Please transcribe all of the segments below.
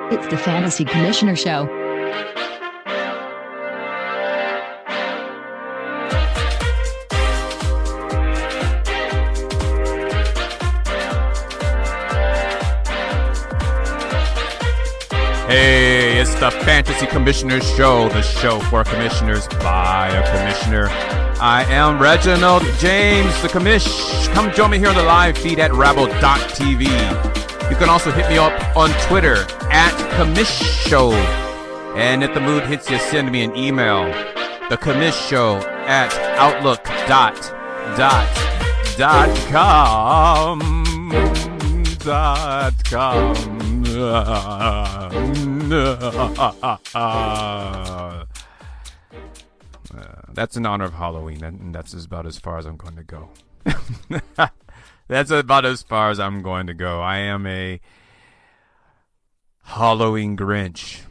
It's the Fantasy Commissioner Show. Hey, it's the Fantasy Commissioner Show, the show for commissioners by a commissioner. I am Reginald James, the commish. Come join me here on the live feed at Rabble.tv. You can also hit me up on Twitter at commish-show. And if the mood hits you, send me an email. The commish-show at outlook.com. That's in honor of Halloween, and that's about as far as I'm going to go. That's about as far as I'm going to go. I am a Halloween Grinch.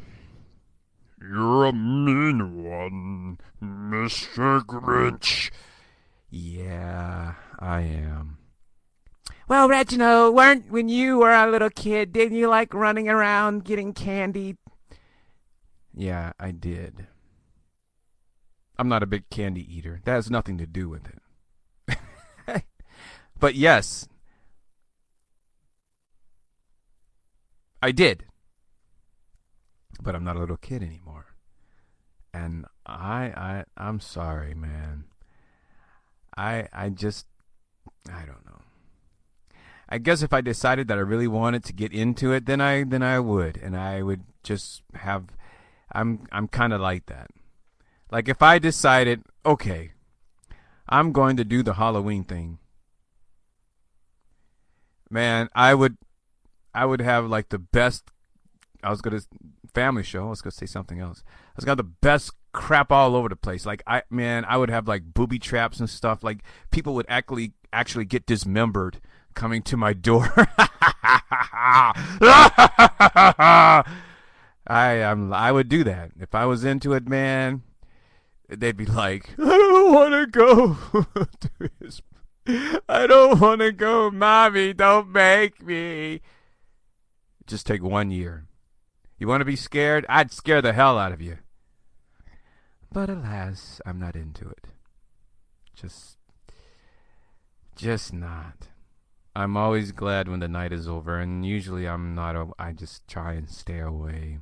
You're a mean one, Mr. Grinch. Yeah, I am. Well, Reginald, when you were a little kid, didn't you like running around getting candy? Yeah, I did. I'm not a big candy eater. That has nothing to do with it. But yes, I did. But I'm not a little kid anymore. And I'm sorry, man. I don't know. I guess if I decided that I really wanted to get into it, then I would, and I would just have. I'm kind of like that. Like if I decided, okay, I'm going to do the Halloween thing, man, I would have like the best. Family show. I was gonna say something else. I was gonna have the best crap all over the place. Like I would have like booby traps and stuff. Like people would actually get dismembered coming to my door. I would do that if I was into it, man. They'd be like, I don't want to go. I don't want to go, mommy. Don't make me. Just take 1 year. You want to be scared? I'd scare the hell out of you. But alas, I'm not into it. Just not. I'm always glad when the night is over, and usually I'm not. I just try and stay away.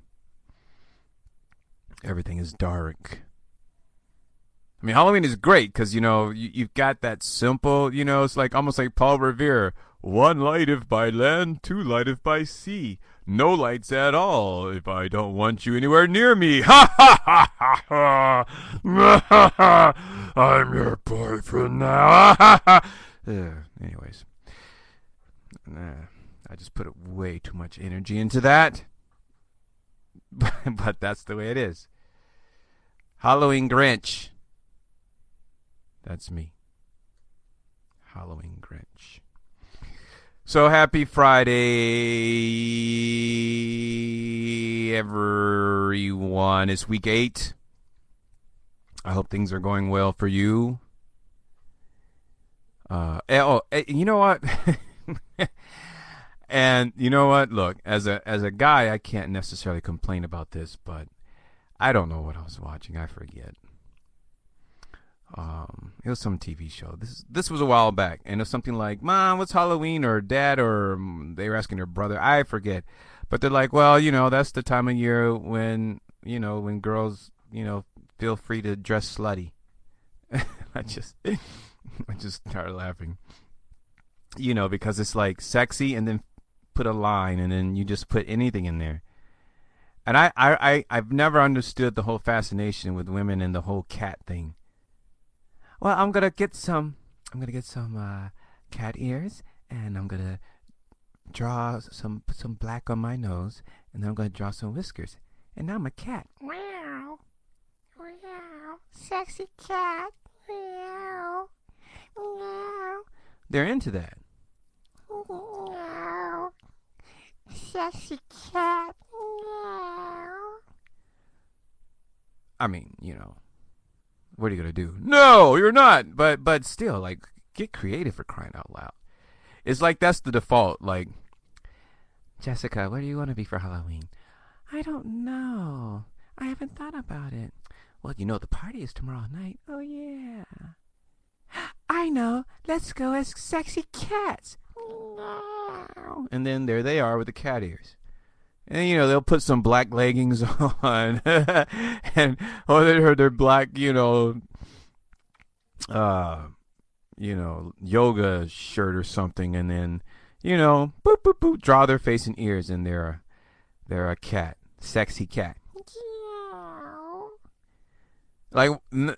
Everything is dark. I mean, Halloween is great because, you've got that simple, it's like almost like Paul Revere. One light if by land, two light if by sea. No lights at all if I don't want you anywhere near me. Ha ha ha ha ha. I'm your boyfriend now. Anyways. I just put way too much energy into that. But that's the way it is. Halloween Grinch. That's me. Halloween Grinch. So happy Friday, everyone. It's week 8. I hope things are going well for you. You know what? And you know what? Look, as a guy, I can't necessarily complain about this, but I don't know what I was watching. I forget. It was some TV show. This was a while back, and it was something like, Mom, what's Halloween? Or Dad, or they were asking their brother. I forget. But they're like, well, that's the time of year when girls, feel free to dress slutty. I just started laughing. Because it's like sexy and then put a line and then you just put anything in there. And I've never understood the whole fascination with women and the whole cat thing. Well, I'm gonna get some cat ears, and I'm gonna draw put some black on my nose, and then I'm gonna draw some whiskers, and now I'm a cat. Meow, meow, sexy cat, meow, meow. They're into that. Meow. Sexy cat. Meow. I mean, what are you going to do? No, you're not. But still, like, get creative for crying out loud. It's like that's the default. Like, Jessica, what do you want to be for Halloween? I don't know. I haven't thought about it. Well, you know the party is tomorrow night. Oh, yeah. I know. Let's go as sexy cats. Meow. And then there they are with the cat ears. And, you know, they'll put some black leggings on. And, or their black, yoga shirt or something. And then, boop, boop, boop, draw their face and ears. And they're a cat. Sexy cat. Meow. Like, no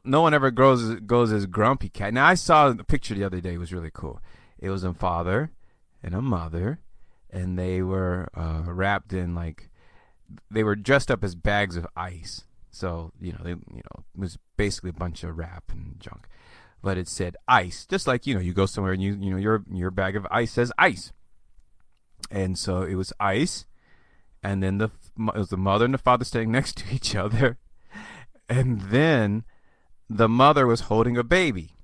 one ever goes as grumpy cat. Now, I saw the picture the other day. It was really cool. It was a father and a mother, and they were wrapped in, like, they were dressed up as bags of ice. So, it was basically a bunch of wrap and junk. But it said ice. Just like, you go somewhere and your bag of ice says ice. And so it was ice. And then it was the mother and the father standing next to each other. And then the mother was holding a baby.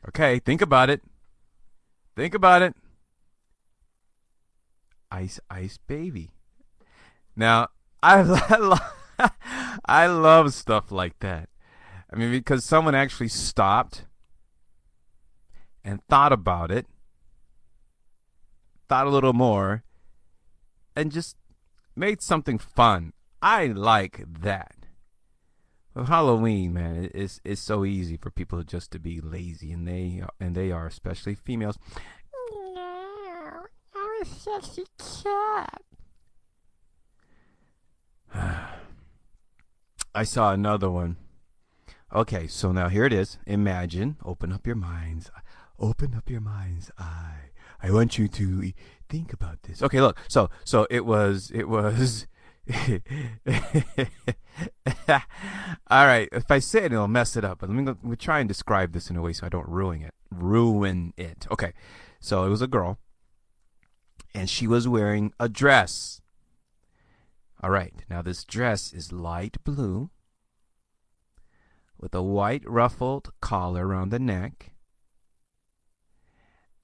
Okay, think about it. Think about it. Ice, ice baby. Now, I love stuff like that. I mean, because someone actually stopped and thought about it, thought a little more, and just made something fun. I like that. Well, Halloween, man, it's so easy for people just to be lazy, and they are, especially females. Meow. I'm a sexy cat. I saw another one. Okay, so now here it is. Imagine, open up your mind's eye. I want you to think about this. Okay, look. So it was all right, if I say it, it'll mess it up. But let me try and describe this in a way so I don't ruin it. Okay, so it was a girl, and she was wearing a dress. All right, now this dress is light blue with a white ruffled collar around the neck,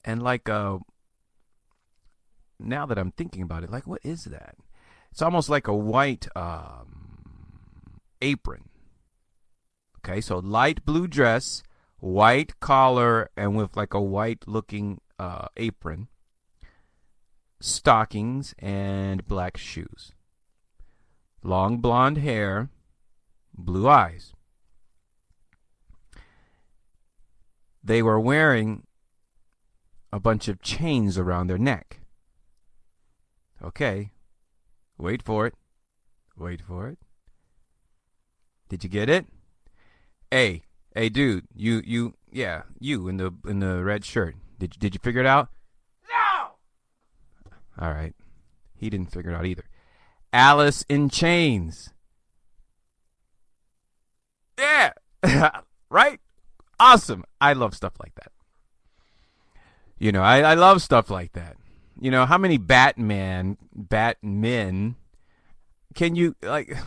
and like now that I'm thinking about it, like, what is that? It's almost like a white apron. Okay, so light blue dress, white collar, and with like a white looking apron, stockings, and black shoes. Long blonde hair, blue eyes. They were wearing a bunch of chains around their neck. Okay. Wait for it. Did you get it? Hey, dude, you in the red shirt. Did you figure it out? No! All right. He didn't figure it out either. Alice in Chains. Yeah. Right? Awesome. I love stuff like that. I love stuff like that. How many Batmen can you, like,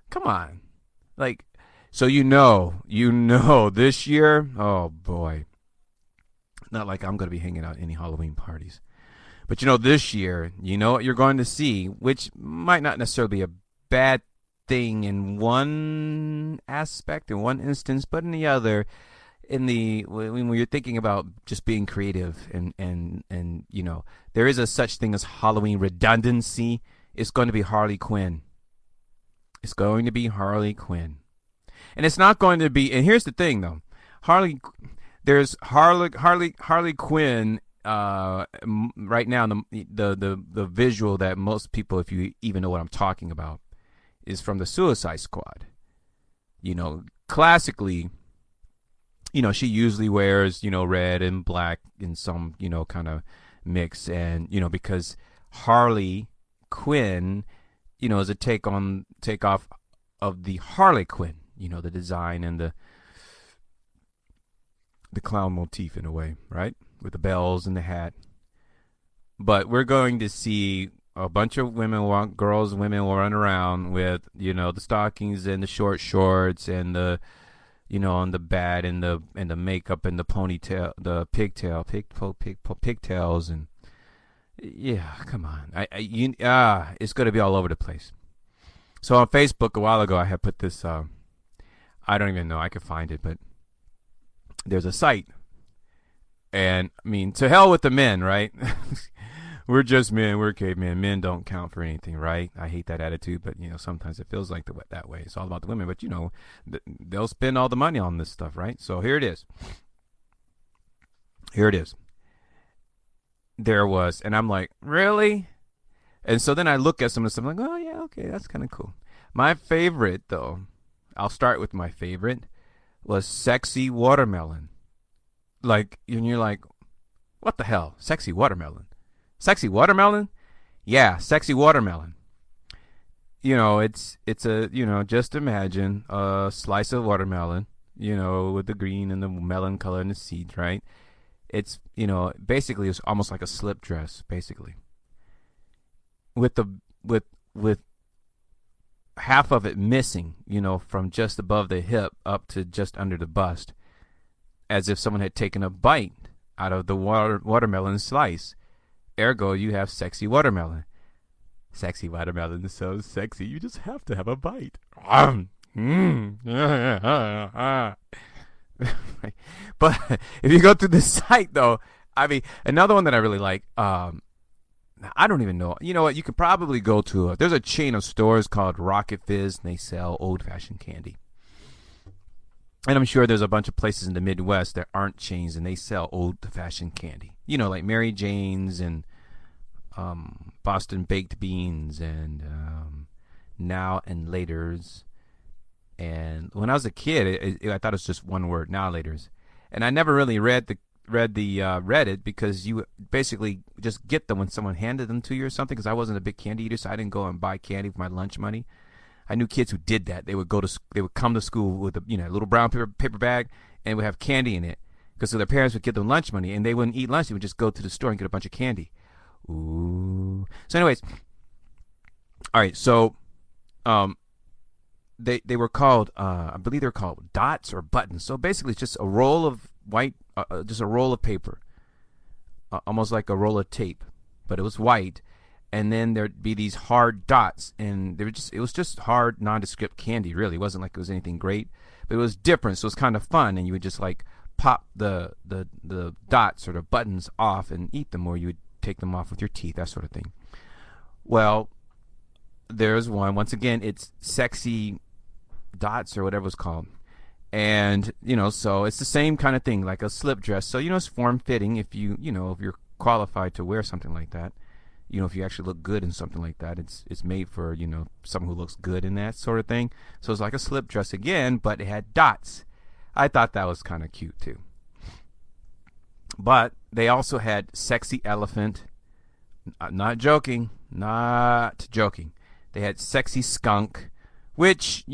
come on. Like, so this year, oh boy. Not like I'm going to be hanging out at any Halloween parties. But this year, what you're going to see, which might not necessarily be a bad thing in one aspect, in one instance, but in the other, when you're thinking about just being creative and there is a such thing as Halloween redundancy. It's going to be Harley Quinn. It's going to be Harley Quinn. And it's not going to be, and here's the thing though. There's Harley Quinn right now, the visual that most people, if you even know what I'm talking about, is from the Suicide Squad. Classically, she usually wears, red and black in some, kind of mix. And, because Harley Quinn, is a takeoff of the Harley Quinn, the design and the clown motif in a way, right? With the bells and the hat. But we're going to see a bunch of women will run around with, the stockings and the short shorts and the, on the bat and the makeup and the ponytail, the pigtails, and Yeah, come on. It's going to be all over the place. So on Facebook a while ago, I had put this. I don't even know. I could find it, but there's a site, and I mean, to hell with the men, right? We're just men. We're cavemen. Men don't count for anything, right? I hate that attitude, but sometimes it feels like that way. It's all about the women, but they'll spend all the money on this stuff, right? So here it is. Here it is. There was, and I'm like, really? And so then I look at some of the stuff, I'm like, oh yeah, okay, that's kind of cool. My favorite, though, I'll start with my favorite, was sexy watermelon. Like, and you're like, what the hell? Sexy watermelon? Sexy watermelon? Yeah, sexy watermelon. It's a, just imagine a slice of watermelon, with the green and the melon color and the seeds, right? It's, basically it's almost like a slip dress, basically. With half of it missing, from just above the hip up to just under the bust, as if someone had taken a bite out of the watermelon slice. Ergo, you have sexy watermelon. Sexy watermelon is so sexy, you just have to have a bite. But if you go through the site, though, I mean, another one that I really like, I don't even know. You know what? You could probably go to there's a chain of stores called Rocket Fizz, and they sell old-fashioned candy. And I'm sure there's a bunch of places in the Midwest that aren't chains, and they sell old-fashioned candy. Like Mary Jane's and Boston Baked Beans and Now and Laters. And when I was a kid, I thought it was just one word, Now and Laters. And I never really read it because you basically just get them when someone handed them to you or something, because I wasn't a big candy eater, so I didn't go and buy candy with my lunch money. I knew kids who did that. They would come to school with a little brown paper bag, and would have candy in it, because so their parents would give them lunch money, and they wouldn't eat lunch. They would just go to the store and get a bunch of candy. Ooh. So anyways, all right. So, they were called, I believe they were called dots or buttons. So basically, it's just a roll of white, just a roll of paper, almost like a roll of tape, but it was white. And then there'd be these hard dots, and it was just hard, nondescript candy. Really, it wasn't like it was anything great, but it was different. So it was kind of fun, and you would just like pop the dots or the buttons off and eat them, or you would take them off with your teeth, that sort of thing. Well, there's one. Once again, it's sexy dots or whatever it's called. And, so it's the same kind of thing, like a slip dress. So, it's form-fitting if if you're qualified to wear something like that. If you actually look good in something like that, it's made for, someone who looks good in that sort of thing. So it's like a slip dress again, but it had dots. I thought that was kind of cute, too. But they also had sexy elephant. Not joking. Not joking. They had sexy skunk, which,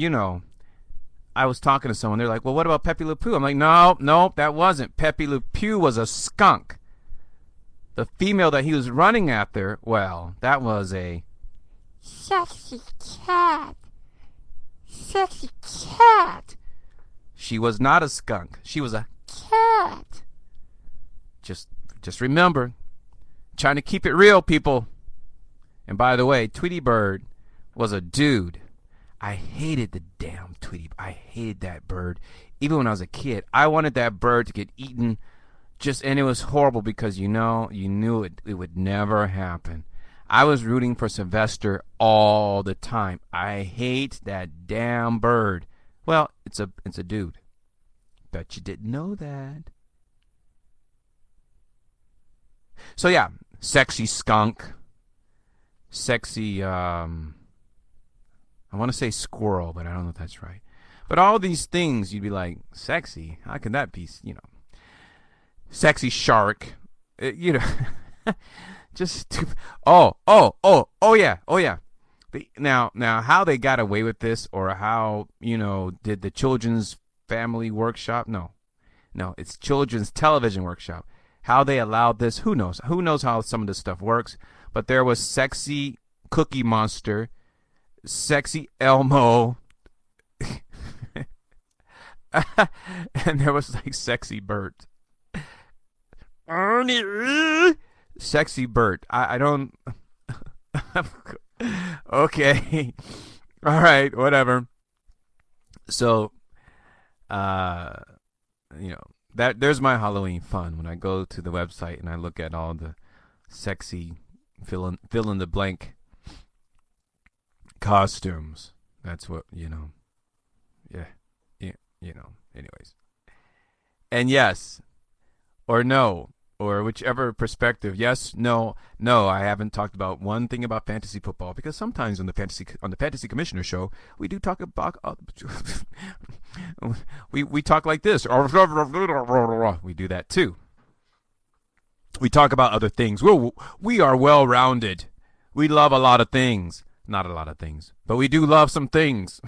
I was talking to someone. They're like, well, what about Pepe Le Pew? I'm like, no, that wasn't. Pepe Le Pew was a skunk. The female that he was running after, well, that was a Sexy cat. Sexy cat. She was not a skunk. She was a Cat. Just remember, trying to keep it real, people. And by the way, Tweety Bird was a dude. I hated the damn Tweety. I hated that bird. Even when I was a kid, I wanted that bird to get eaten. And it was horrible because you knew it would never happen. I was rooting for Sylvester all the time. I hate that damn bird. Well, it's a dude. Bet you didn't know that. So yeah, sexy skunk, sexy I want to say squirrel, but I don't know if that's right. But all these things you'd be like, sexy? How can that be, Sexy shark, just oh yeah. Now how they got away with this, or how did the Children's Family Workshop? No, it's Children's Television Workshop. How they allowed this? Who knows? Who knows how some of this stuff works? But there was sexy Cookie Monster, sexy Elmo, and there was like sexy Bert. Sexy Bert. I don't. Okay. All right. Whatever. So, uh, that there's my Halloween fun when I go to the website and I look at all the sexy fill in the blank costumes. That's what Yeah. Yeah. Anyways. And yes, or no, or whichever perspective. Yes, no, no. I haven't talked about one thing about fantasy football because sometimes on the fantasy commissioner show we do talk about we talk like this. We do that too. We talk about other things. We are well rounded. We love a lot of things, not a lot of things, but we do love some things.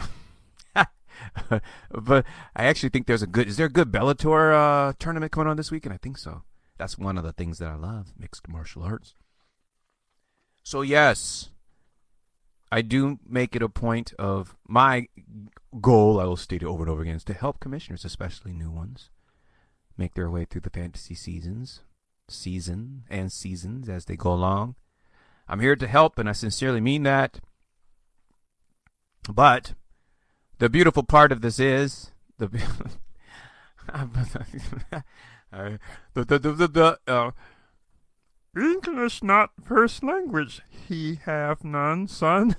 But I actually think is there a good Bellator tournament going on this weekend? I think so. That's one of the things that I love, mixed martial arts. So yes, I do make it a point of my goal, I will state it over and over again, is to help commissioners, especially new ones, make their way through the fantasy seasons as they go along. I'm here to help, and I sincerely mean that. But the beautiful part of this is English not first language. He have none, son.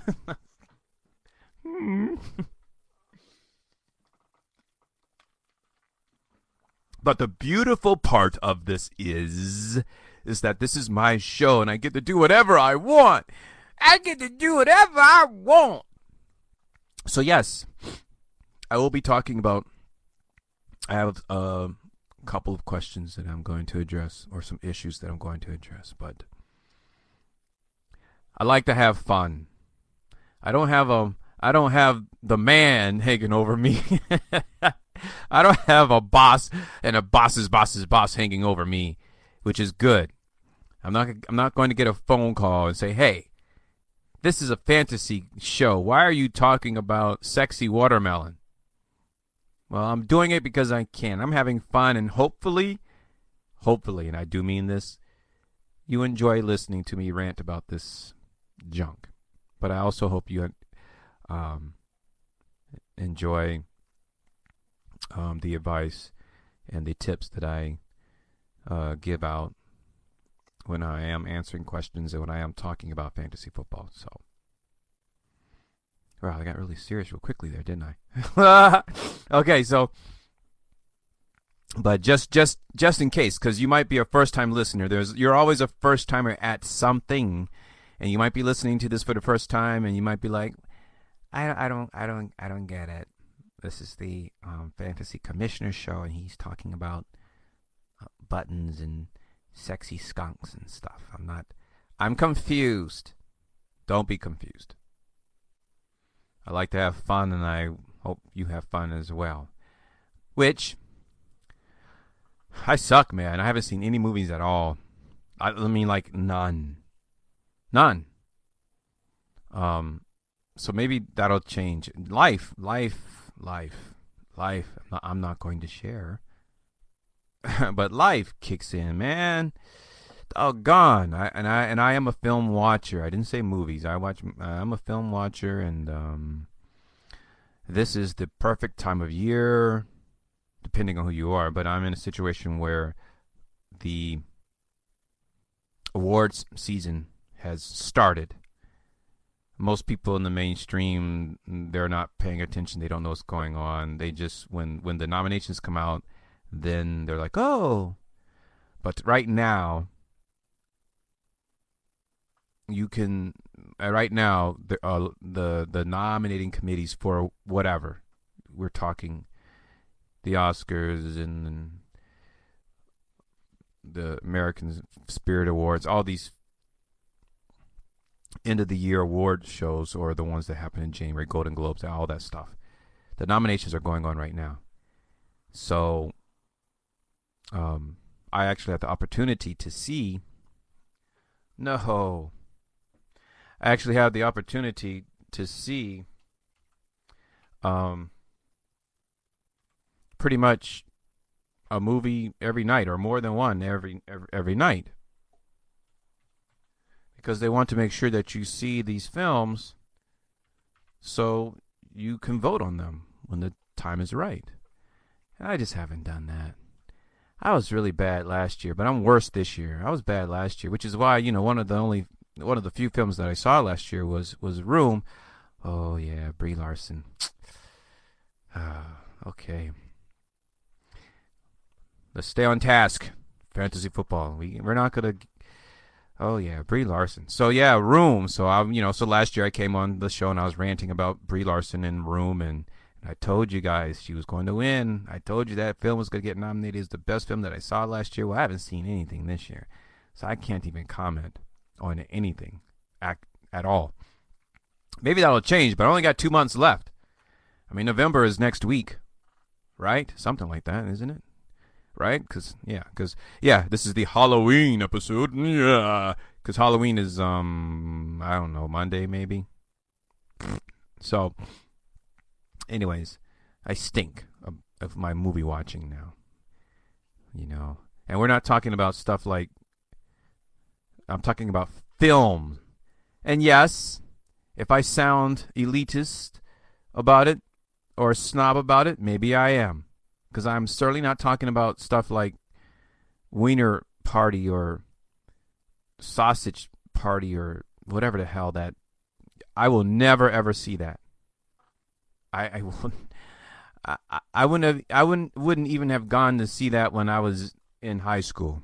But the beautiful part of this is that this is my show and I get to do whatever I want. So yes, I will be talking about, I have a couple of questions that I'm going to address, or some issues that I'm going to address, but I like to have fun. I don't have the man hanging over me. I don't have a boss and a boss's boss hanging over me, which is good. I'm not going to get a phone call and say, "Hey, this is a fantasy show. Why are you talking about sexy watermelon?" Well, I'm doing it because I can. I'm having fun, and hopefully, and I do mean this, you enjoy listening to me rant about this junk. But I also hope you enjoy the advice and the tips that I give out when I am answering questions and when I am talking about fantasy football. So, wow, I got really serious real quickly there, didn't I? Okay, so, but just in case, because you might be a first-time listener, you're always a first-timer at something, and you might be listening to this for the first time, and you might be like, I don't get it. This is the fantasy commissioner show, and he's talking about buttons and sexy skunks and stuff. I'm confused. Don't be confused. I like to have fun, and I hope you have fun as well. Which, I suck, man. I haven't seen any movies at all. I mean, like, none. So maybe that'll change. Life. I'm not going to share. But life kicks in, man. Doggone. I am a film watcher. I didn't say movies. I'm a film watcher, and this is the perfect time of year, depending on who you are. But I'm in a situation where the awards season has started. Most people in the mainstream, they're not paying attention. They don't know what's going on. They just, when the nominations come out, then they're like, oh. But right now, you can, the nominating committees for whatever, we're talking the Oscars and the American Spirit Awards, all these end of the year award shows, or the ones that happen in January, Golden Globes, all that stuff. The nominations are going on right now. So I actually had the opportunity to see. No. I actually had the opportunity to see pretty much a movie every night, or more than one every night. because they want to make sure that you see these films so you can vote on them when the time is right. And I just haven't done that. I was really bad last year, but I'm worse this year. I was bad last year, which is why, one of the few films that I saw last year was Room. Oh yeah, Brie Larson. Okay. Let's stay on task. Fantasy football. We're not gonna. Oh yeah, Brie Larson. So yeah, Room. So so last year I came on the show and I was ranting about Brie Larson and Room, and I told you guys she was going to win. I told you that film was going to get nominated as the best film that I saw last year. Well, I haven't seen anything this year, so I can't even comment on anything at all. Maybe that'll change, but I only got 2 months left. I mean, November is next week, right? Something like that, isn't it? Right? Because this is the Halloween episode. Yeah, because Halloween is I don't know, Monday maybe. So, anyways, I stink of my movie watching now. And we're not talking about stuff like, I'm talking about film. And yes, if I sound elitist about it or snob about it, maybe I am. Because I'm certainly not talking about stuff like Wiener Party or Sausage Party or whatever the hell that. I will never ever see that. I wouldn't even have gone to see that when I was in high school.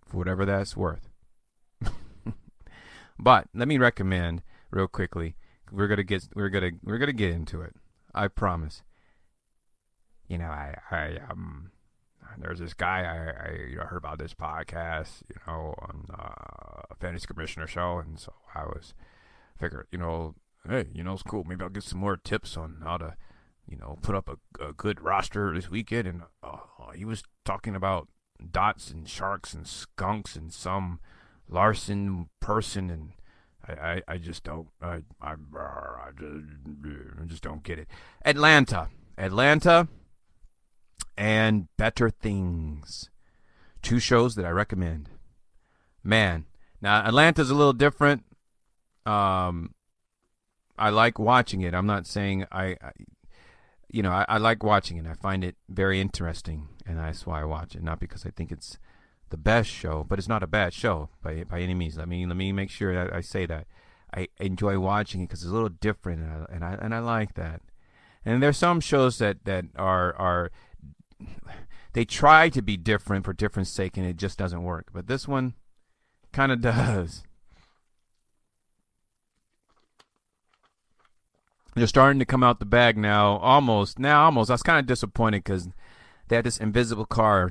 For whatever that's worth. But let me recommend real quickly. We're gonna get into it. I promise. There's this guy I heard about this podcast, on Fantasy Commissioner Show, and so I figured, hey, it's cool. Maybe I'll get some more tips on how to, put up a good roster this weekend. And he was talking about dots and sharks and skunks and some Larson person, and I just don't I just don't get it. Atlanta and Better Things, 2 shows that I recommend. Man, now Atlanta's a little different. I like watching it. I'm not saying I like watching it. I find it very interesting, and that's why I watch it. Not because I think it's the best show, but it's not a bad show by any means. Let me make sure that I say that I enjoy watching it because it's a little different, and I like that. And there's some shows that are they try to be different for different sake, and it just doesn't work. But this one kind of does. They're starting to come out the bag now. Almost. I was kind of disappointed because they had this invisible car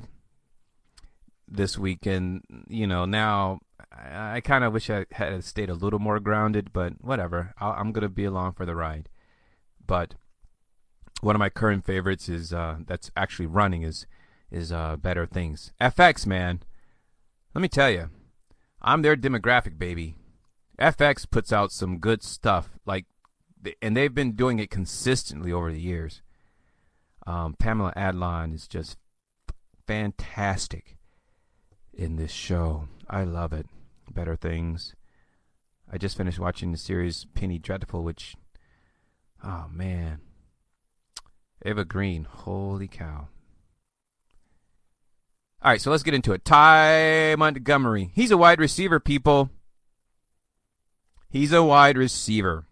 this week, and now I kind of wish I had stayed a little more grounded, but whatever. I'm gonna be along for the ride. But one of my current favorites is that's actually running is Better Things. FX, man, let me tell you, I'm their demographic, baby. FX puts out some good stuff, and they've been doing it consistently over the years. Pamela Adlon is just fantastic in this show. I love it. Better Things. I just finished watching the series Penny Dreadful, which, oh man, Eva Green, holy cow. All right, so let's get into it. Ty Montgomery. He's a wide receiver, people. He's a wide receiver.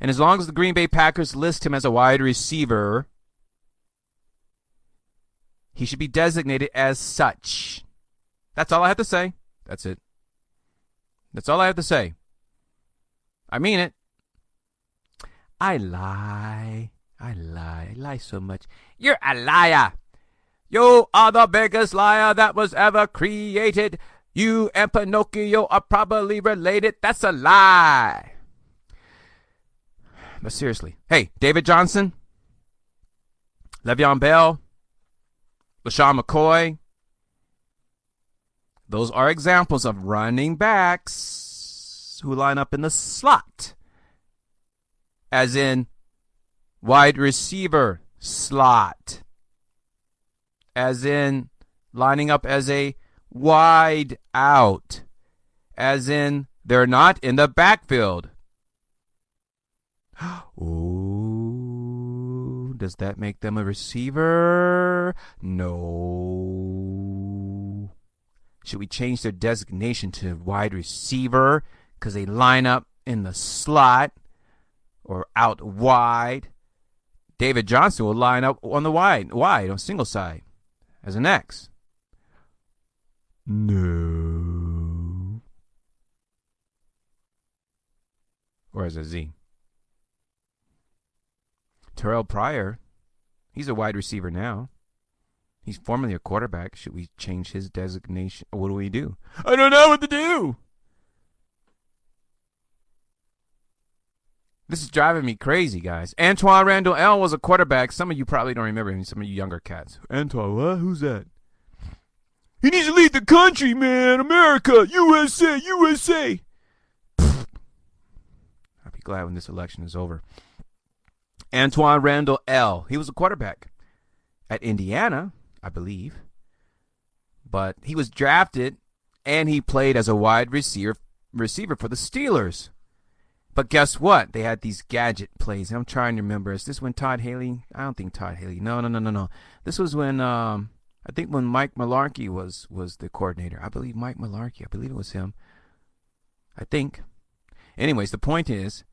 And as long as the Green Bay Packers list him as a wide receiver, he should be designated as such. That's all I have to say. That's it. That's all I have to say. I mean it. I lie so much. You're a liar. You are the biggest liar that was ever created. You and Pinocchio are probably related. That's a lie. But seriously. Hey, David Johnson, Le'Veon Bell, LaShawn McCoy. Those are examples of running backs who line up in the slot. As in wide receiver slot. As in lining up as a wide out, as in they're not in the backfield. Ooh, does that make them a receiver? No. Should we change their designation to wide receiver because they line up in the slot or out wide? David Johnson will line up on the wide on single side as an X. No. Or as a Z. Terrell Pryor, he's a wide receiver now. He's formerly a quarterback. Should we change his designation? What do we do? I don't know what to do. This is driving me crazy, guys. Antoine Randall L. was a quarterback. Some of you probably don't remember him. Some of you younger cats. Antoine, what? Who's that? He needs to lead the country, man. America, USA, USA. I'll be glad when this election is over. Antoine Randall L. He was a quarterback at Indiana, I believe. But he was drafted, and he played as a wide receiver for the Steelers. But guess what? They had these gadget plays. I'm trying to remember. Is this when Todd Haley? I don't think Todd Haley. No. This was when I think when Mike Mularkey was the coordinator. I believe Mike Mularkey. I believe it was him. I think. Anyways, the point is,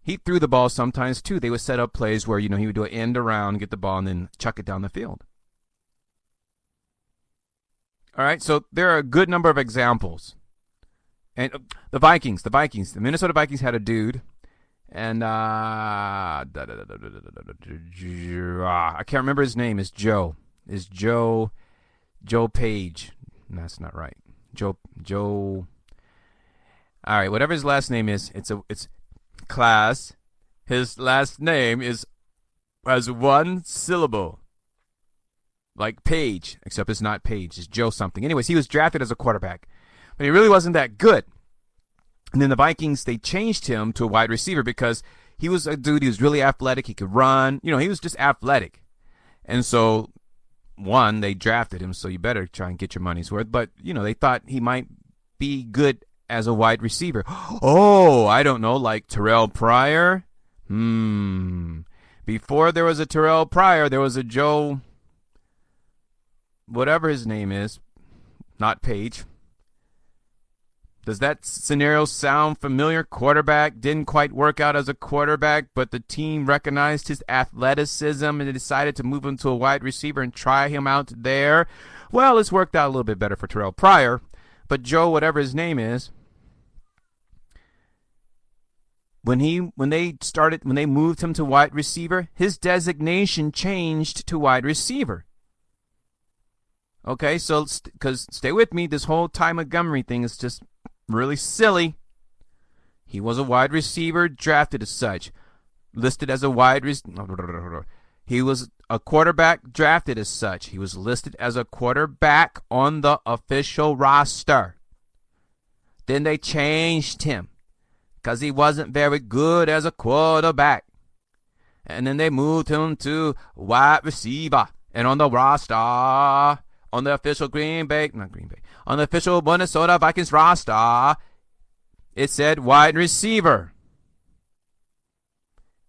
he threw the ball sometimes too. They would set up plays where, he would do an end around, get the ball, and then chuck it down the field. All right, so there are a good number of examples. And the Vikings, the Minnesota Vikings had a dude, and I can't remember his name. It's Joe. Is Joe Page? No, that's not right. Joe. All right, whatever his last name is, it's class. His last name has one syllable, like Page, except it's not Page. It's Joe something. Anyways, he was drafted as a quarterback. But he really wasn't that good. And then the Vikings, they changed him to a wide receiver because he was a dude, he was really athletic. He could run. He was just athletic. And so, they drafted him, so you better try and get your money's worth. But, they thought he might be good as a wide receiver. Oh, I don't know, like Terrell Pryor? Before there was a Terrell Pryor, there was a Joe, whatever his name is, not Page. Does that scenario sound familiar? Quarterback didn't quite work out as a quarterback, but the team recognized his athleticism and they decided to move him to a wide receiver and try him out there. Well, it's worked out a little bit better for Terrell Pryor, but Joe, whatever his name is, when they moved him to wide receiver, his designation changed to wide receiver. Okay, so because stay with me, this whole Ty Montgomery thing is just really silly. He was a wide receiver, drafted as such, listed as a wide receiver. He was a quarterback, drafted as such. He was listed as a quarterback on the official roster. Then they changed him because he wasn't very good as a quarterback. And then they moved him to wide receiver. And on the roster, on the official on the official Minnesota Vikings roster, it said wide receiver.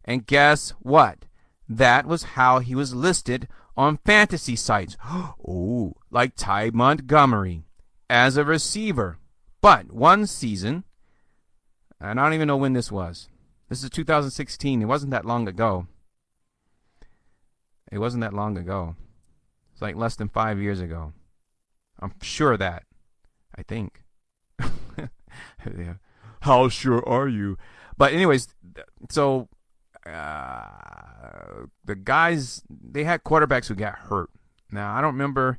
And guess what? That was how he was listed on fantasy sites. Oh, like Ty Montgomery as a receiver. But one season, and I don't even know when this was. This is 2016. It wasn't that long ago. It's like less than 5 years ago. I'm sure of that. I think. Yeah. How sure are you? But anyways, so the guys, they had quarterbacks who got hurt. Now, I don't remember.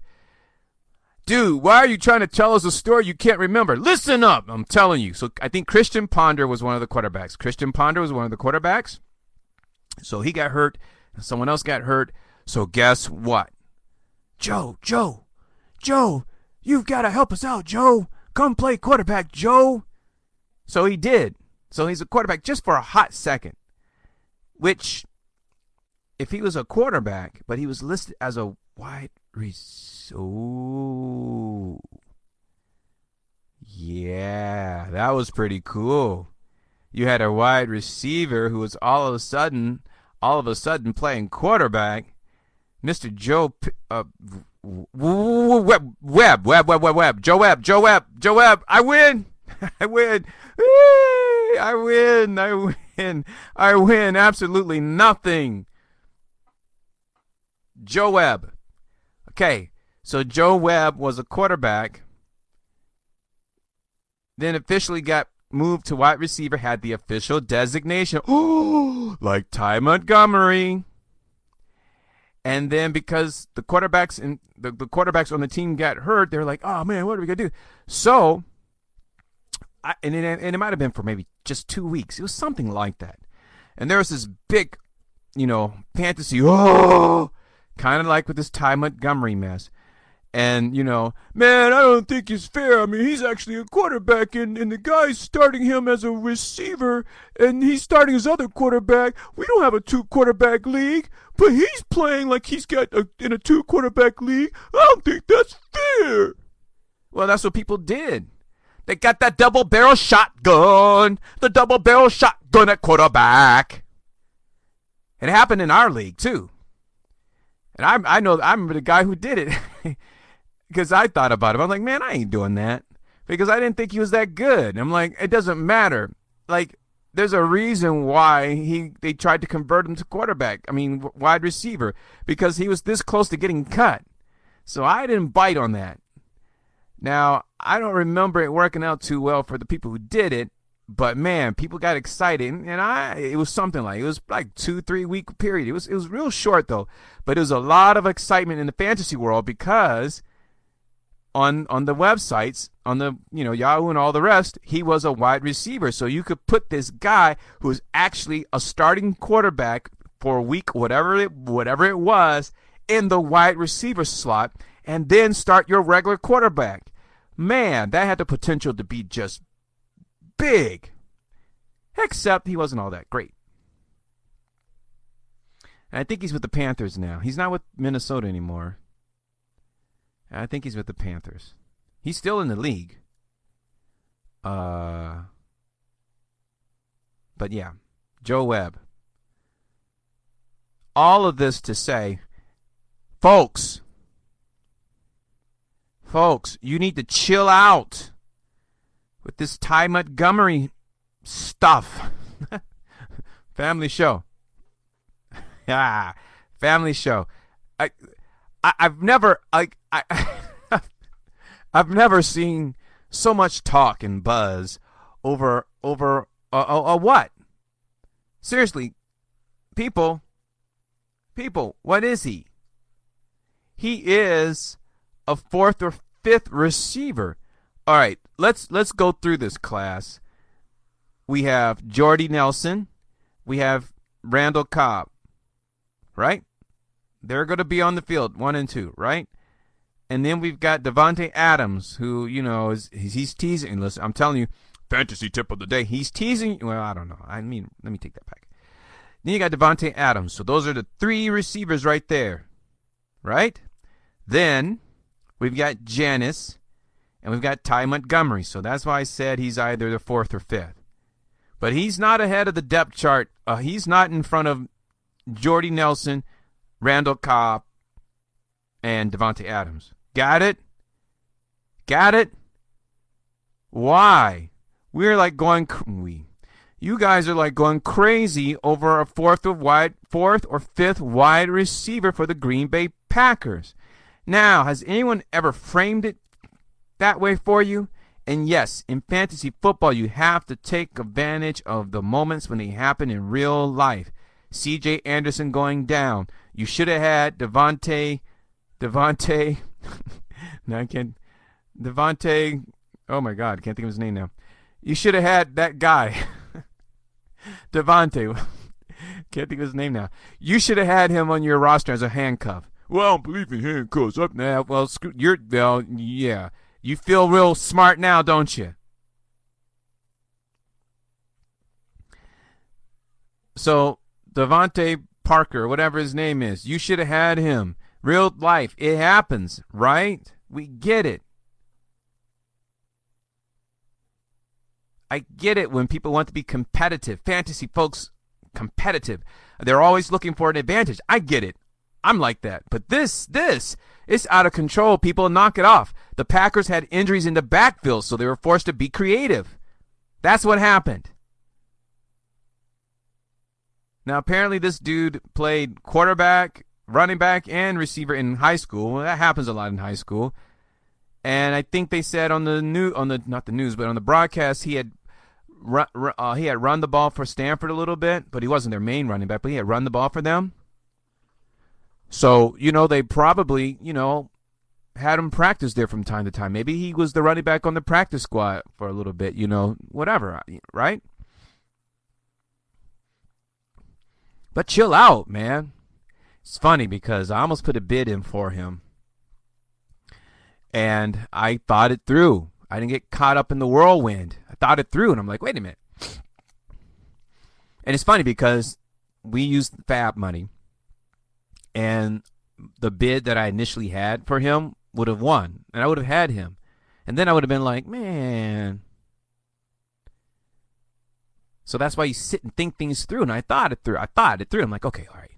Dude, why are you trying to tell us a story you can't remember? Listen up, I'm telling you. So I think Christian Ponder was one of the quarterbacks. So he got hurt. Someone else got hurt. So guess what? Joe, you've got to help us out, Joe. Come play quarterback, Joe. So he did. So he's a quarterback just for a hot second. Which, if he was a quarterback, but he was listed as a wide receiver. Yeah, that was pretty cool. You had a wide receiver who was all of a sudden playing quarterback. Mr. Joe Webb. I win. I win. I win. Absolutely nothing. Joe Webb. Okay, so Joe Webb was a quarterback, then officially got moved to wide receiver, had the official designation. Oh, like Ty Montgomery. And then because the quarterbacks on the team got hurt, they're like, oh man, what are we gonna do? So, and it might have been for maybe just 2 weeks. It was something like that. And there was this big, fantasy. Oh, kind of like with this Ty Montgomery mess. And, man, I don't think it's fair. I mean, he's actually a quarterback, and the guy's starting him as a receiver, and he's starting his other quarterback. We don't have a 2-quarterback league, but he's playing like he's got in a 2-quarterback league. I don't think that's fair. Well, that's what people did. They got that double-barrel shotgun, the double-barrel shotgun at quarterback. It happened in our league, too. And I remember the guy who did it. Because I thought about it. I'm like, man, I ain't doing that. Because I didn't think he was that good. I'm like, it doesn't matter. Like, there's a reason why they tried to convert him to quarterback. I mean, wide receiver. Because he was this close to getting cut. So I didn't bite on that. Now, I don't remember it working out too well for the people who did it. But, man, people got excited. And it was something like, it was like 2-3 week period. It was real short, though. But it was a lot of excitement in the fantasy world because on the websites, on the Yahoo and all the rest, he was a wide receiver. So you could put this guy who was actually a starting quarterback for a week, whatever it was, in the wide receiver slot, and then start your regular quarterback. Man, that had the potential to be just big. Except he wasn't all that great. And I think he's with the Panthers now. He's not with Minnesota anymore. I think he's with the Panthers. He's still in the league. But yeah, Joe Webb. All of this to say, folks, you need to chill out with this Ty Montgomery stuff. Family show. Yeah, family show. I've never I've never seen so much talk and buzz over what? Seriously, people, what is he? He is a 4th or 5th receiver. All right, let's go through this class. We have Jordy Nelson, we have Randall Cobb, right? They're going to be on the field, 1 and 2, right? And then we've got Davante Adams, who, he's teasing. Listen, I'm telling you, fantasy tip of the day. He's teasing. Well, I don't know. I mean, let me take that back. Then you got Davante Adams. So those are the 3 receivers right there, right? Then we've got Janis, and we've got Ty Montgomery. So that's why I said he's either the 4th or 5th. But he's not ahead of the depth chart. He's not in front of Jordy Nelson, Randall Cobb, and Davante Adams. Got it? Why? You guys are like going crazy over a 4th or 5th wide receiver for the Green Bay Packers. Now, has anyone ever framed it that way for you? And yes, in fantasy football, you have to take advantage of the moments when they happen in real life. C.J. Anderson going down. You should have had Devontae. No, I can't. Devontae. Oh my God, I can't think of his name now. You should have had that guy. Devontae. Can't think of his name now. You should have had him on your roster as a handcuff. Well, I don't believe in handcuffs. Up now. Well, yeah. You feel real smart now, don't you? So, Devontae Parker, whatever his name is, you should have had him Real life. It happens, right? We get it. I get it when people want to be competitive. Fantasy folks, competitive. They're always looking for an advantage. I get it. I'm like that. But this, it's out of control. People, knock it off. The Packers had injuries in the backfield, so they were forced to be creative. That's what happened. Now, apparently this dude played quarterback, running back, and receiver in high school. Well, that happens a lot in high school. And I think they said on the not the news, but on the broadcast, he had run the ball for Stanford a little bit, but he wasn't their main running back, but he had run the ball for them. So, they probably, had him practice there from time to time. Maybe he was the running back on the practice squad for a little bit, whatever, right? But chill out, man. It's funny because I almost put a bid in for him. And I thought it through. I didn't get caught up in the whirlwind. I thought it through, and I'm like, wait a minute. And it's funny because we used Fab money, and the bid that I initially had for him would have won, and I would have had him. And then I would have been like, man. So that's why you sit and think things through, and I thought it through. I'm like, okay, all right.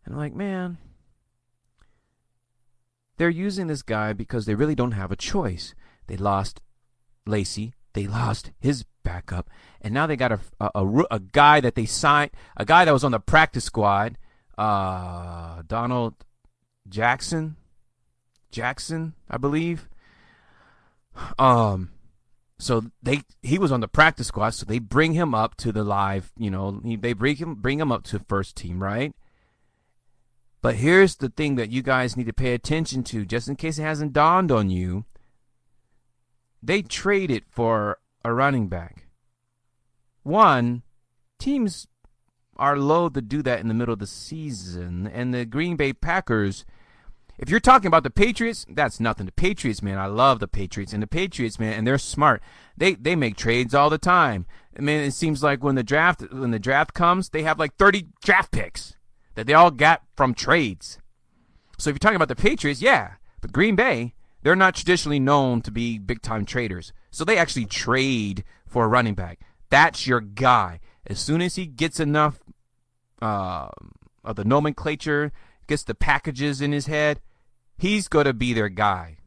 And I'm like, man, they're using this guy because they really don't have a choice. They lost Lacey. They lost his backup. And now they got a guy that they signed, a guy that was on the practice squad, Donald Jackson, I believe. So he was on the practice squad, so they bring him up to the live, they bring him up to first team, right? But here's the thing that you guys need to pay attention to, just in case it hasn't dawned on you. They traded for a running back. One, teams are loath to do that in the middle of the season. And the Green Bay Packers, if you're talking about the Patriots, that's nothing. The Patriots, man, I love the Patriots. And the Patriots, man, and they're smart. They make trades all the time. I mean, it seems like when the draft comes, they have like 30 draft picks that they all got from trades. So if you're talking about the Patriots, yeah. But Green Bay, they're not traditionally known to be big-time traders. So they actually trade for a running back. That's your guy. As soon as he gets enough of the nomenclature, gets the packages in his head, he's going to be their guy.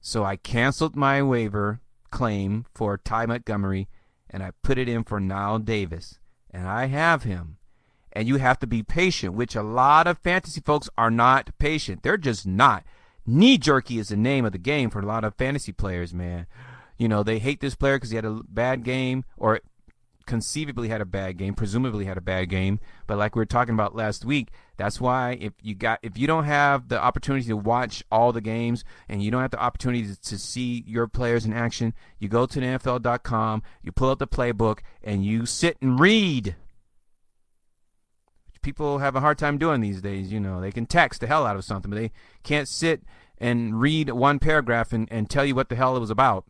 So I canceled my waiver claim for Ty Montgomery, and I put it in for Knile Davis. And I have him. And you have to be patient, which a lot of fantasy folks are not patient. They're just not. Knee-jerky is the name of the game for a lot of fantasy players, man. They hate this player because he had a bad game, or conceivably had a bad game, presumably had a bad game. But like we were talking about last week, that's why if you don't have the opportunity to watch all the games and you don't have the opportunity to see your players in action, you go to the NFL.com, you pull up the playbook, and you sit and read. People have a hard time doing these days. They can text the hell out of something, but they can't sit and read one paragraph and tell you what the hell it was about.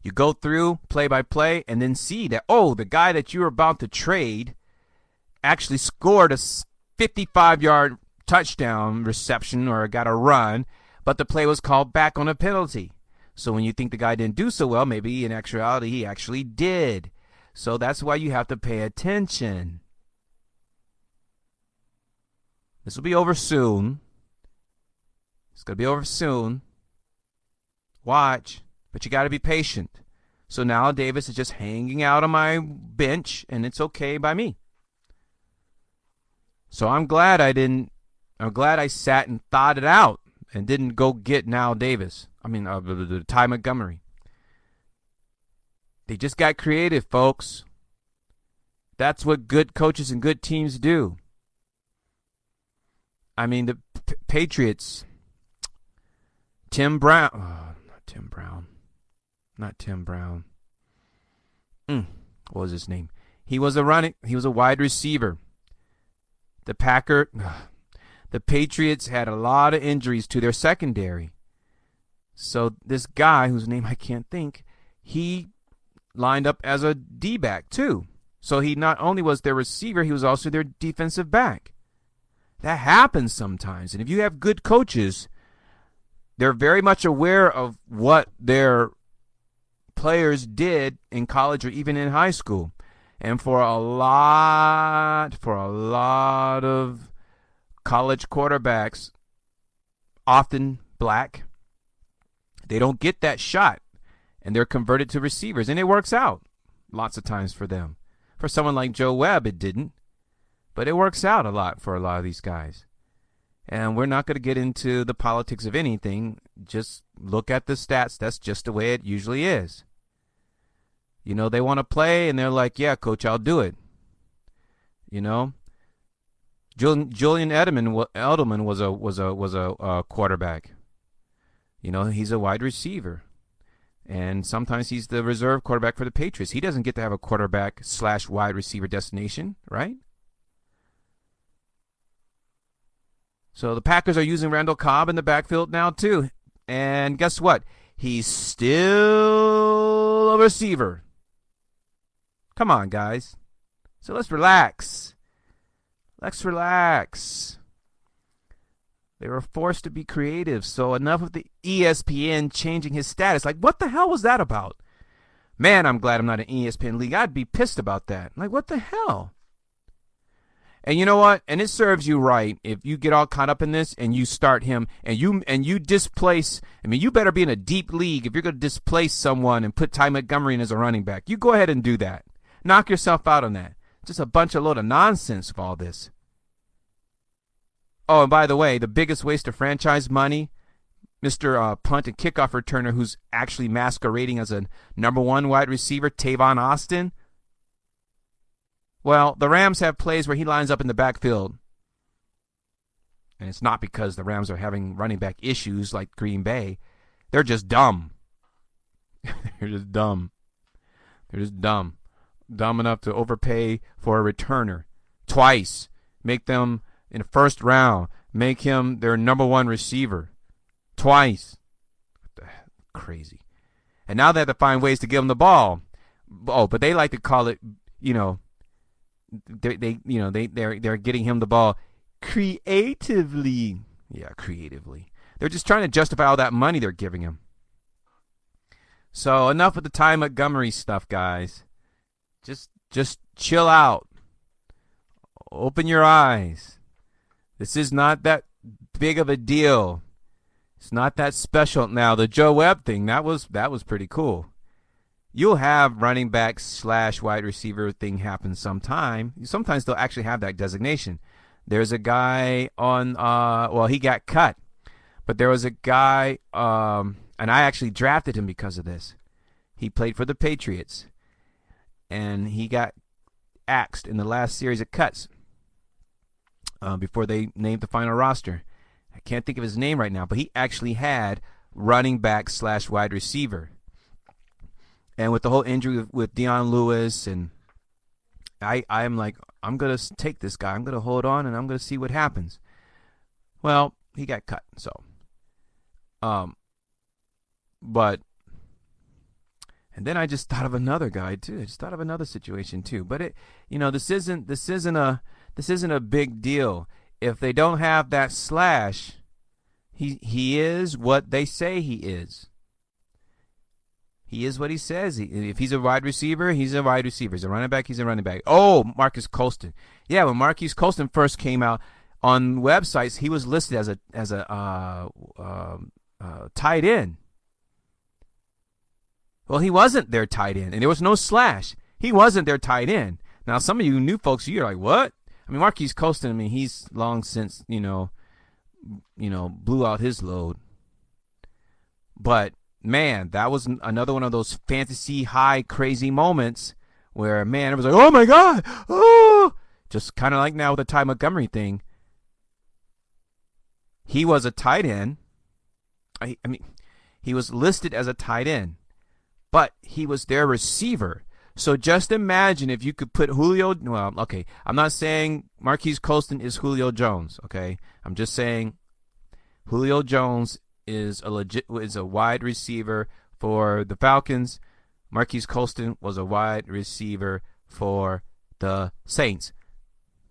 You go through play by play and then see that, the guy that you were about to trade actually scored a 55-yard touchdown reception or got a run, but the play was called back on a penalty. So when you think the guy didn't do so well, maybe in actuality he actually did. So that's why you have to pay attention. This will be over soon. It's going to be over soon. Watch. But you got to be patient. So now Davis is just hanging out on my bench, and it's okay by me. So I'm glad I sat and thought it out and didn't go get Knile Davis. Ty Montgomery. They just got creative, folks. That's what good coaches and good teams do. The Patriots, Tim Brown. Not Tim Brown. What was his name? He was a wide receiver. The Patriots had a lot of injuries to their secondary. So this guy, whose name I can't think, he lined up as a D-back too. So he not only was their receiver, he was also their defensive back. That happens sometimes. And if you have good coaches, they're very much aware of what their players did in college or even in high school. And for a lot of college quarterbacks, often black, they don't get that shot, and they're converted to receivers, and it works out lots of times for them. For someone like Joe Webb, it didn't, but it works out a lot for a lot of these guys. And we're not going to get into the politics of anything. Just look at the stats. That's just the way it usually is. You know, they want to play, and they're like, yeah, coach, I'll do it. You know, Julian Edelman was a quarterback. You know, he's a wide receiver. And sometimes he's the reserve quarterback for the Patriots. He doesn't get to have a quarterback/wide receiver destination, right? So the Packers are using Randall Cobb in the backfield now, too. And guess what? He's still a receiver. Come on, guys. So let's relax. Let's relax. They were forced to be creative, so enough of the ESPN changing his status. Like, what the hell was that about? Man, I'm glad I'm not in ESPN league. I'd be pissed about that. Like, what the hell? And you know what? And it serves you right if you get all caught up in this and you start him and you displace. I mean, you better be in a deep league if you're going to displace someone and put Ty Montgomery in as a running back. You go ahead and do that. Knock yourself out on that. Just a bunch of load of nonsense of all this. Oh, and by the way, the biggest waste of franchise money, Mr. Punt and kickoff returner who's actually masquerading as a #1 wide receiver, Tavon Austin. Well, the Rams have plays where he lines up in the backfield. And it's not because the Rams are having running back issues like Green Bay. They're just dumb. They're just dumb. They're just dumb. Dumb enough to overpay for a returner twice. Make them in the first round. Make him their #1 receiver twice. Crazy. And now they have to find ways to give him the ball. Oh, but they like to call it, you know, they're getting him the ball creatively. Yeah, creatively. They're just trying to justify all that money they're giving him. So enough with the Ty Montgomery stuff, guys. Just chill out. Open your eyes. This is not that big of a deal. It's not that special. Now the Joe Webb thing, that was pretty cool. You'll have running back / wide receiver thing happen sometime. Sometimes they'll actually have that designation. There's a guy on, he got cut. But there was a guy, and I actually drafted him because of this. He played for the Patriots. And he got axed in the last series of cuts before they named the final roster. I can't think of his name right now, but he actually had running back / wide receiver. And with the whole injury with Dion Lewis, and I'm like, I'm going to take this guy. I'm going to hold on, and I'm going to see what happens. Well, he got cut, so. But, and then I just thought of another guy, too. I just thought of another situation, too. But, this isn't a big deal. If they don't have that /, he is what they say he is. He is what he says. If he's a wide receiver, he's a wide receiver. He's a running back, he's a running back. Oh, Marcus Colston. Yeah, when Marquise Colston first came out on websites, he was listed as a tight end. Well, he wasn't their tight end, and there was no /. He wasn't their tight end. Now, some of you new folks, you're like, what? I mean, Marquise Colston, I mean, he's long since, blew out his load. But man, that was another one of those fantasy high crazy moments where, man, it was like, oh my God, oh, just kind of like now with the Ty Montgomery thing. He was a tight end. I mean, he was listed as a tight end, but he was their receiver. So just imagine if you could put Julio. Well, okay, I'm not saying Marquise Colston is Julio Jones. Okay, I'm just saying Julio Jones is a wide receiver for the Falcons. Marquise Colston was a wide receiver for the Saints.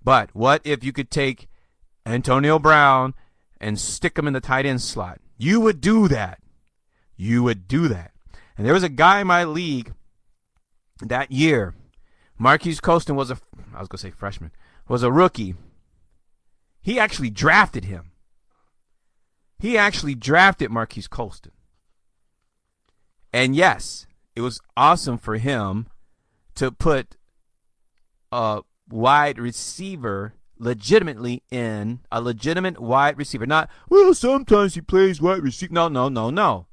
But what if you could take Antonio Brown and stick him in the tight end slot. You would do that. You would do that. And there was a guy in my league that year. Marquise Colston was freshman, was a rookie. He actually drafted him. He actually drafted Marquise Colston. And yes, it was awesome for him to put a wide receiver legitimately in, a legitimate wide receiver. Not, well, sometimes he plays wide receiver. No.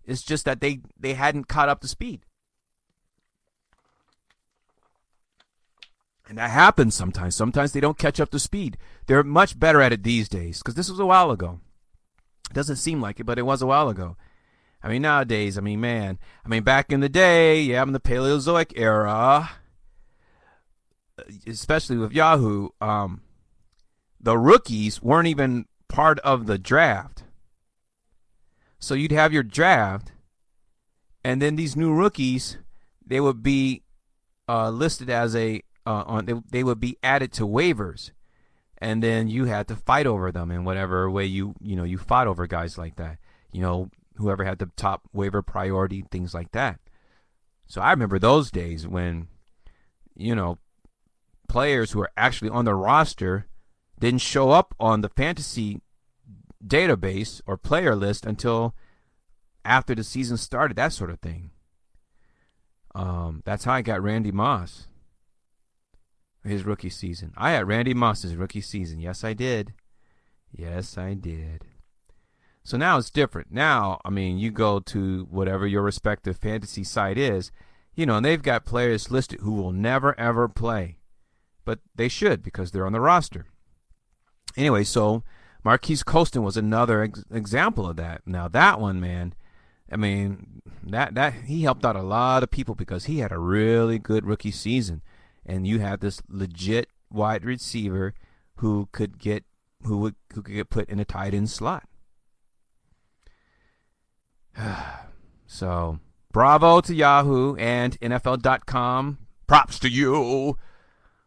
It's just that they hadn't caught up to speed. And that happens sometimes. Sometimes they don't catch up to speed. They're much better at it these days, because this was a while ago. It doesn't seem like it, but it was a while ago. I mean, nowadays, back in the day, in the Paleozoic era, especially with Yahoo, the rookies weren't even part of the draft. So you'd have your draft, and then these new rookies, they would be listed as they would be added to waivers, and then you had to fight over them in whatever way you fought over guys like that. Whoever had the top waiver priority, things like that. So I remember those days when, players who were actually on the roster didn't show up on the fantasy database or player list until after the season started, that sort of thing. That's how I got Randy Moss his rookie season. I had Randy Moss's rookie season. Yes, I did. So now it's different. Now, you go to whatever your respective fantasy site is, and they've got players listed who will never, ever play. But they should, because they're on the roster. Anyway, so Marquise Colston was another example of that. Now, that one, man, that he helped out a lot of people because he had a really good rookie season. And you had this legit wide receiver who could get put in a tight end slot. So, bravo to Yahoo and NFL.com. Props to you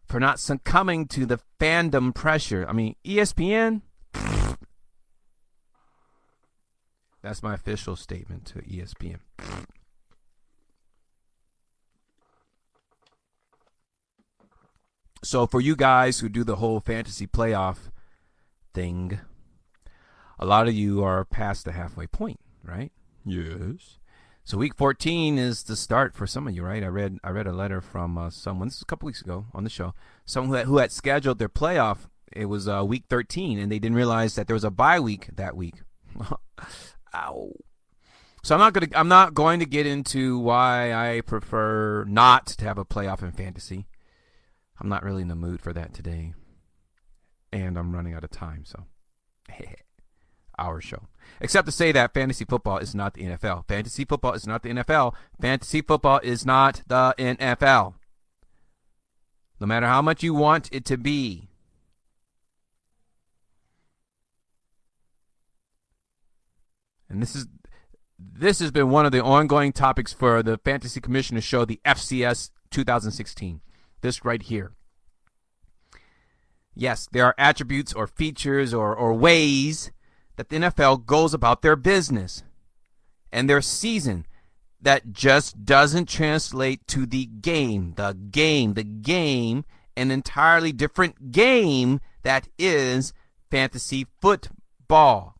for not succumbing to the fandom pressure. ESPN, that's my official statement to ESPN. So for you guys who do the whole fantasy playoff thing, a lot of you are past the halfway point, right? Yes. So week 14 is the start for some of you, right? I read a letter from someone, this was a couple weeks ago on the show, someone who had scheduled their playoff. It was week 13, and they didn't realize that there was a bye week that week. Ow. So I'm not going to get into why I prefer not to have a playoff in fantasy. I'm not really in the mood for that today. And I'm running out of time, so our show. Except to say that fantasy football is not the NFL. Fantasy football is not the NFL. Fantasy football is not the NFL. No matter how much you want it to be. And this has been one of the ongoing topics for the Fantasy Commissioner Show, the FCS 2016. This right here. Yes, there are attributes or features or ways that the NFL goes about their business and their season that just doesn't translate to the game, an entirely different game that is fantasy football.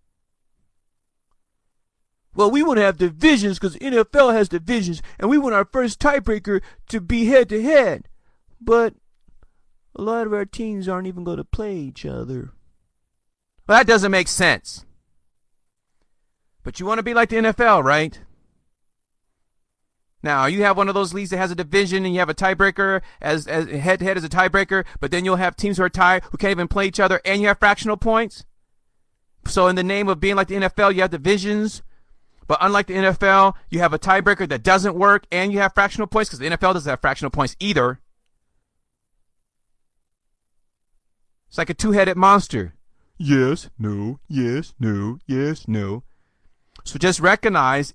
Well, we want to have divisions because NFL has divisions, and we want our first tiebreaker to be head-to-head. But a lot of our teams aren't even going to play each other. Well, that doesn't make sense. But you want to be like the NFL, right? Now, you have one of those leagues that has a division and you have a tiebreaker as head-to-head as a tiebreaker, but then you'll have teams who are tied who can't even play each other, and you have fractional points. So in the name of being like the NFL, you have divisions. But unlike the NFL, you have a tiebreaker that doesn't work, and you have fractional points, because the NFL doesn't have fractional points either. It's like a two-headed monster. Yes, no, yes, no, yes, no. So just recognize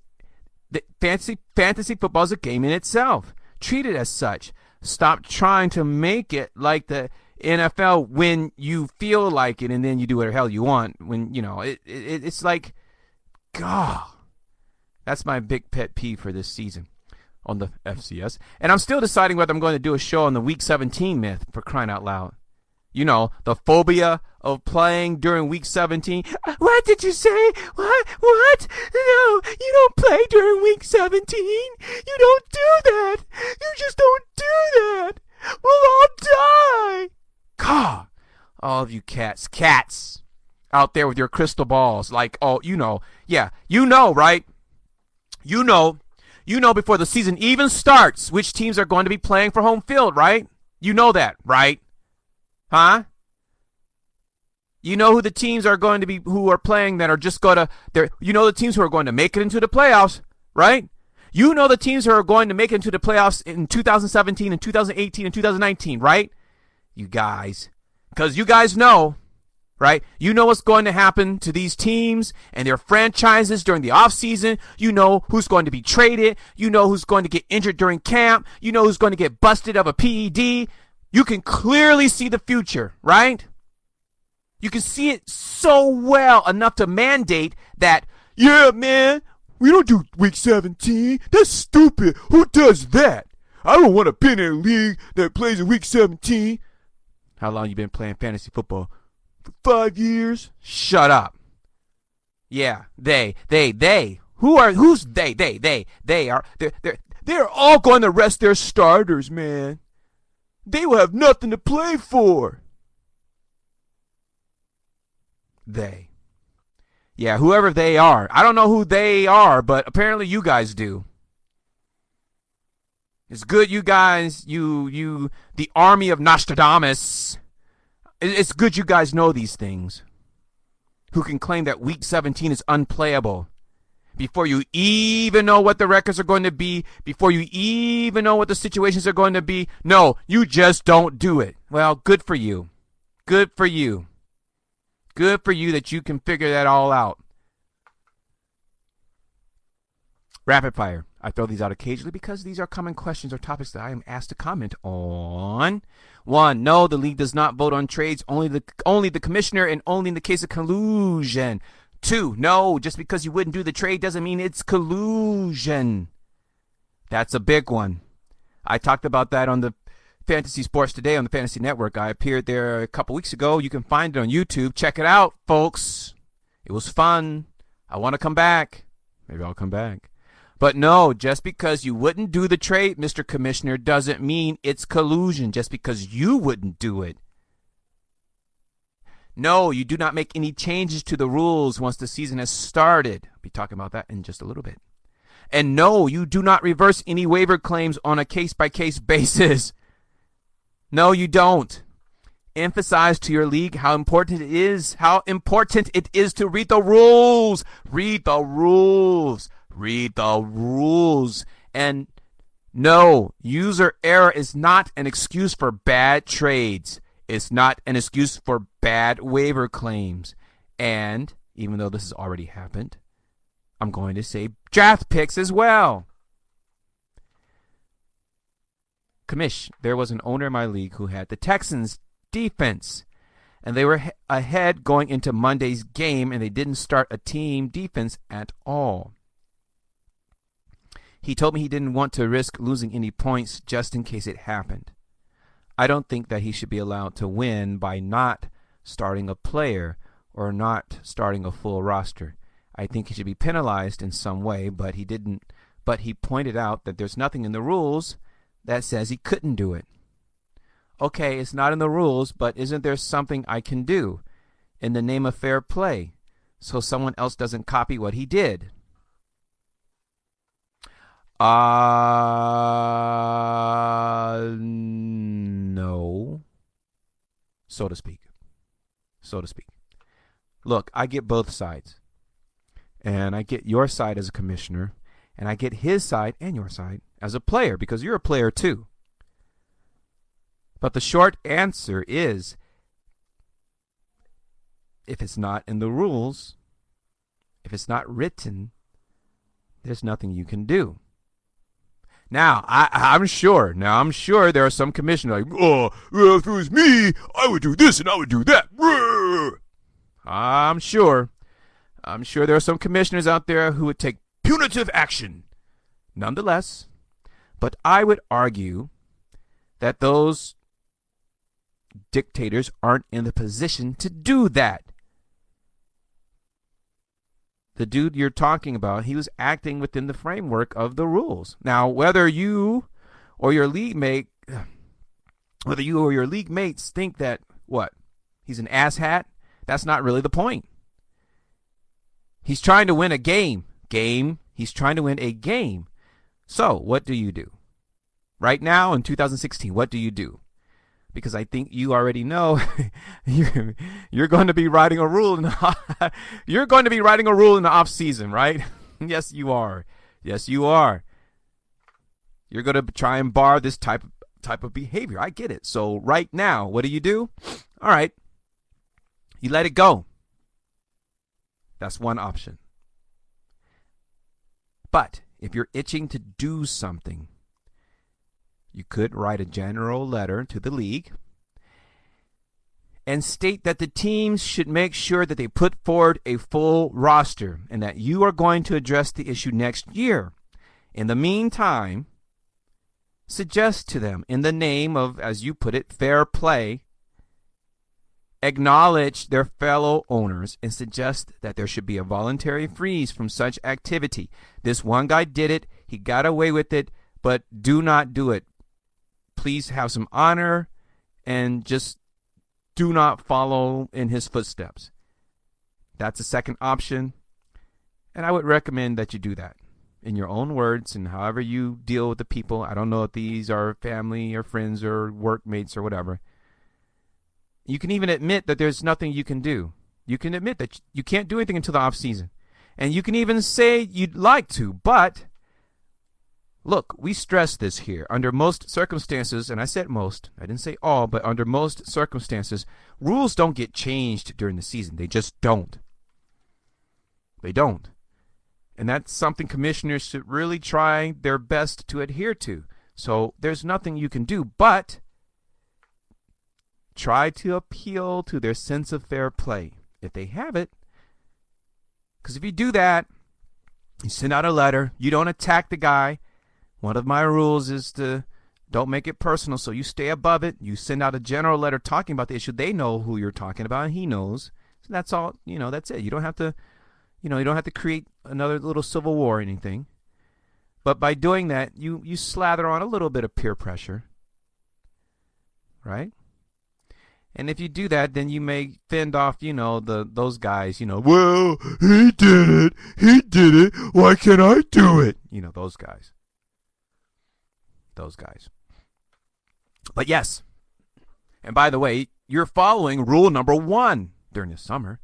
that fantasy football is a game in itself. Treat it as such. Stop trying to make it like NFL when you feel like it, and then you do whatever the hell you want. When it's like, God, that's my big pet peeve for this season on the FCS. And I'm still deciding whether I'm going to do a show on the Week 17 myth, for crying out loud. The phobia of playing during Week 17. What did you say? What? No, you don't play during Week 17. You don't do that. You just don't do that. We'll all die. God, all of you cats out there with your crystal balls. Like, right? You know before the season even starts which teams are going to be playing for home field, right? You know that, right? Huh? You know who the teams are going to be who are playing that are just going to the teams who are going to make it into the playoffs, right? You know the teams who are going to make it into the playoffs in 2017 and 2018 and 2019, right? You guys. Because you guys know, right? You know what's going to happen to these teams and their franchises during the offseason. You know who's going to be traded. You know who's going to get injured during camp. You know who's going to get busted of a PED. You can clearly see the future, right? You can see it so well enough to mandate that, yeah, man, we don't do Week 17. That's stupid. Who does that? I don't want to be in a league that plays in Week 17. How long you been playing fantasy football? For 5 years? Shut up. Yeah, they. Who's they? They're all going to rest their starters, man. They will have nothing to play for. They. Yeah, whoever they are. I don't know who they are, but apparently you guys do. It's good you guys, the army of Nostradamus. It's good you guys know these things. Who can claim that Week 17 is unplayable. Before you even know what the records are going to be, before you even know what the situations are going to be. No, you just don't do it. Well, good for you. Good for you. Good for you that you can figure that all out. Rapid fire. I throw these out occasionally because these are common questions or topics that I am asked to comment on. 1. No, the league does not vote on trades. Only the commissioner, and only in the case of collusion. 2. No, just because you wouldn't do the trade doesn't mean it's collusion. That's a big one. I talked about that on the Fantasy Sports Today on the Fantasy Network. I appeared there a couple weeks ago. You can find it on YouTube. Check it out, folks. It was fun. I want to come back. Maybe I'll come back. But no, just because you wouldn't do the trade, Mr. Commissioner, doesn't mean it's collusion just because you wouldn't do it. No, you do not make any changes to the rules once the season has started. I'll be talking about that in just a little bit. And no, you do not reverse any waiver claims on a case-by-case basis. No, you don't. Emphasize to your league how important it is to read the rules. Read the rules. Read the rules. And no, user error is not an excuse for bad trades. It's not an excuse for bad waiver claims. And even though this has already happened, I'm going to say draft picks as well. Commish, there was an owner in my league who had the Texans defense, and they were ahead going into Monday's game, and they didn't start a team defense at all. He told me he didn't want to risk losing any points just in case it happened. I don't think that he should be allowed to win by not starting a player or not starting a full roster. I think he should be penalized in some way, but he didn't. But he pointed out that there's nothing in the rules that says he couldn't do it. Okay, it's not in the rules, but isn't there something I can do in the name of fair play so someone else doesn't copy what he did? No, so to speak. Look, I get both sides. And I get your side as a commissioner, and I get his side and your side as a player, because you're a player too. But the short answer is, if it's not in the rules, if it's not written, there's nothing you can do. Now, I'm sure there are some commissioners like, oh, well, if it was me, I would do this and I would do that. I'm sure there are some commissioners out there who would take punitive action. Nonetheless, but I would argue that those dictators aren't in the position to do that. The dude you're talking about, he was acting within the framework of the rules. Now, whether you or your league mates think that, what, he's an asshat, that's not really the point. He's trying to win a game. He's trying to win a game. So, what do you do? Right now, in 2016, what do you do? Because I think you already know you're going to be writing a rule in the off season, right? Yes, you are. Yes, you are. You're going to try and bar this type of behavior. I get it. So right now, what do? All right. You let it go. That's one option. But if you're itching to do something, you could write a general letter to the league and state that the teams should make sure that they put forward a full roster and that you are going to address the issue next year. In the meantime, suggest to them, in the name of, as you put it, fair play, acknowledge their fellow owners and suggest that there should be a voluntary freeze from such activity. This one guy did it. He got away with it, but do not do it. Please have some honor and just do not follow in his footsteps. That's a second option, and I would recommend that you do that in your own words and however you deal with the people. I don't know if these are family or friends or workmates or whatever. You can even admit that there's nothing you can do. You can admit that you can't do anything until the off season, and you can even say you'd like to, but look, we stress this here. Under most circumstances, and I said most, I didn't say all, but under most circumstances, rules don't get changed during the season. They just don't. They don't. And that's something commissioners should really try their best to adhere to. So there's nothing you can do, but try to appeal to their sense of fair play, if they have it. Because if you do that, you send out a letter, you don't attack the guy. One of my rules is to don't make it personal, so you stay above it. You send out a general letter talking about the issue. They know who you're talking about, and he knows. So that's all, that's it. You don't have to create another little civil war or anything. But by doing that, you slather on a little bit of peer pressure, right? And if you do that, then you may fend off, those guys, well, he did it, why can't I do it? Those guys. But yes, and by the way, you're following rule number 1 during the summer.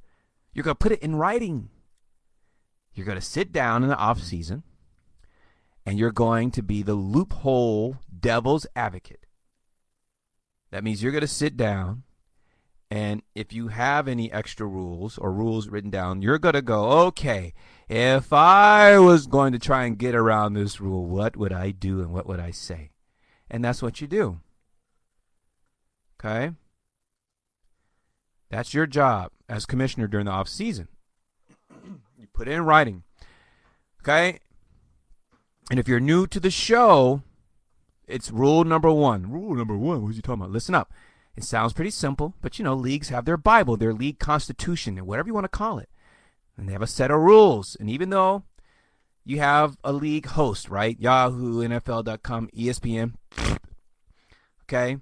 You're going to put it in writing. You're going to sit down in the off season, and you're going to be the loophole devil's advocate. That means you're going to sit down, and if you have any extra rules or rules written down, you're going to go, okay, if I was going to try and get around this rule, what would I do and what would I say? And that's what you do. Okay? That's your job as commissioner during the off season. You put it in writing. Okay? And if you're new to the show, it's rule number 1. Rule number 1, what are you talking about? Listen up. It sounds pretty simple, but leagues have their Bible, their league constitution, and whatever you want to call it. And they have a set of rules. And even though you have a league host, right? Yahoo, NFL.com, ESPN. Okay?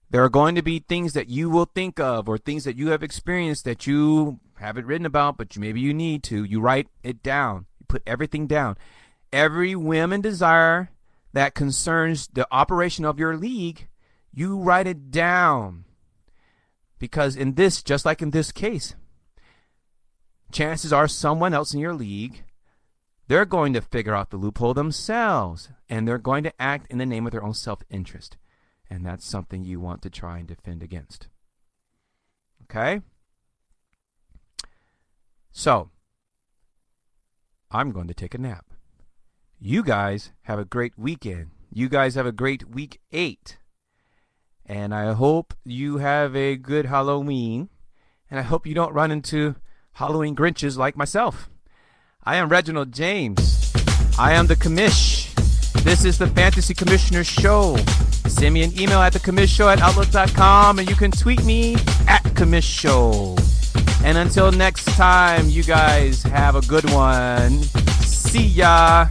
There are going to be things that you will think of or things that you have experienced that you haven't written about, but maybe you need to. You write it down. You put everything down. Every whim and desire that concerns the operation of your league, you write it down. Because in this, just like in this case, chances are someone else in your league, they're going to figure out the loophole themselves, and they're going to act in the name of their own self-interest. And that's something you want to try and defend against. Okay? So, I'm going to take a nap. you guys have a great weekend. You guys have a great week 8. And I hope you have a good Halloween. And I hope you don't run into Halloween Grinches like myself. I am Reginald James. I am the commish. This is the Fantasy Commissioner Show. Send me an email at thecommissshow@outlook.com, and you can tweet me at commisshow. And until next time, you guys have a good one. See ya.